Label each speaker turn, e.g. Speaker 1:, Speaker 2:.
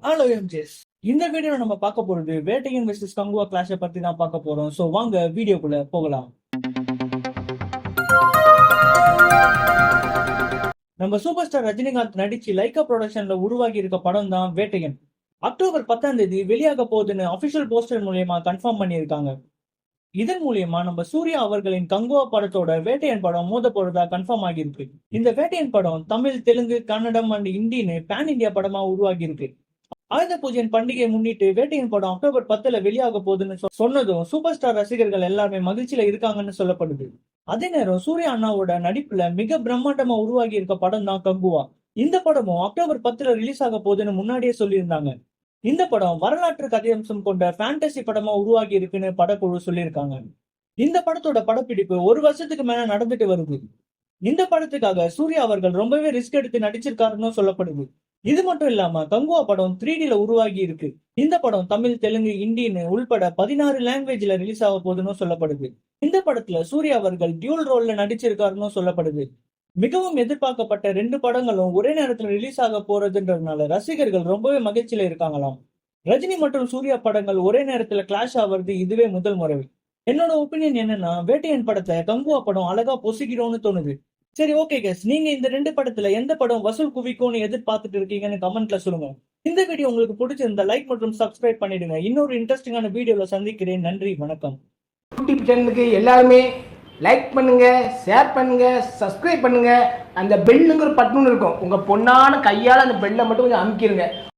Speaker 1: Hello எம்ஜேஸ். இந்த வீடியோல நம்ம பார்க்க போறது வேட்டையன் வெர்சஸ் கங்குவா கிளாஷை பத்தி தான் பார்க்க போறோம். ஸோ வாங்க வீடியோக்குள்ள போகலாம். நம்ம சூப்பர் ஸ்டார் ரஜினிகாந்த் நடிச்சு லைகா ப்ரொடக்ஷன்ல உருவாகி இருக்க படம் தான் வேட்டையன். அக்டோபர் 10ஆம் தேதி வெளியாக போகுதுன்னு அபிஷியல் போஸ்டர் மூலியமா கன்ஃபார்ம் பண்ணியிருக்காங்க. இதன் மூலியமா நம்ம சூர்யா அவர்களின் கங்குவா படத்தோட வேட்டையன் படம் மோத போறதா கன்ஃபார்ம் ஆகியிருக்கு. இந்த வேட்டையன் படம் தமிழ், தெலுங்கு, கன்னடம் அண்ட் ஹிந்தின்னு பேன் இந்தியா படமா உருவாகி இருக்கு. ஆயுத பூஜையின் பண்டிகையை முன்னிட்டு வேட்டையின் படம் அக்டோபர் 10ல வெளியாக போகுதுன்னு சொன்னதும் சூப்பர் ஸ்டார் ரசிகர்கள் எல்லாருமே மகிழ்ச்சியில இருக்காங்கன்னு சொல்லப்படுது. அதே நேரம் சூர்யா அண்ணாவோட நடிப்புல மிக பிரம்மாண்டமா உருவாகி இருக்க படம் தான் கங்குவா. இந்த படமும் அக்டோபர் 10ல ரிலீஸ் ஆக போகுதுன்னு முன்னாடியே சொல்லியிருந்தாங்க. இந்த படம் வரலாற்று கதையம்சம் கொண்ட ஃபேண்டசி படமா உருவாகி இருக்குன்னு படக்குழு சொல்லியிருக்காங்க. இந்த படத்தோட படப்பிடிப்பு ஒரு வருஷத்துக்கு மேல நடந்துட்டு வருது. இந்த படத்துக்காக சூர்யா அவர்கள் ரொம்பவே ரிஸ்க் எடுத்து நடிச்சிருக்காருன்னு சொல்லப்படுது. இது மட்டும் இல்லாம கங்குவா படம் 3Dல உருவாகி இருக்கு. இந்த படம் தமிழ், தெலுங்கு, ஹிந்தின்னு உள்பட 16 லாங்குவேஜ்ல ரிலீஸ் ஆக போகுதுன்னு சொல்லப்படுது. இந்த படத்துல சூர்யா அவர்கள் டியூல் ரோல்ல நடிச்சிருக்காருன்னு சொல்லப்படுது. மிகவும் எதிர்பார்க்கப்பட்ட 2 படங்களும் ஒரே நேரத்துல ரிலீஸ் ஆக போறதுன்றதுனால ரசிகர்கள் ரொம்பவே மகிழ்ச்சியில இருக்காங்களாம். ரஜினி மற்றும் சூர்யா படங்கள் ஒரே நேரத்துல கிளாஷ் ஆவது இதுவே முதல் முறை. என்னோட ஒப்பீனியன் என்னன்னா, வேட்டையன் படத்தை கங்குவா படம் அழகா பொசுக்கிடும்னு தோணுது. சரி, ஓகே கேஸ், நீங்க இந்த 2 படத்துல எந்த படம் வசூல் குவிக்கும்னு எதிர்பார்த்துட்டு இருக்கீங்கன்னு கமெண்ட்ல சொல்லுங்க. இந்த வீடியோ உங்களுக்கு பிடிச்சிருந்தா லைக் மற்றும் சப்ஸ்கிரைப் பண்ணிடுங்க. இன்னொரு இன்ட்ரெஸ்டிங்கான வீடியோல சந்திக்கிறேன். நன்றி, வணக்கம்.
Speaker 2: யூடியூப் சேனலுக்கு எல்லாருமே லைக் பண்ணுங்க, ஷேர் பண்ணுங்க, சப்ஸ்கிரைப் பண்ணுங்க. அந்த பெல்லுங்கிற பட்டன் இருக்கும், உங்க பொண்ணான கையால் அந்த பெல்லை மட்டும் கொஞ்சம் அமுக்கிடுங்க.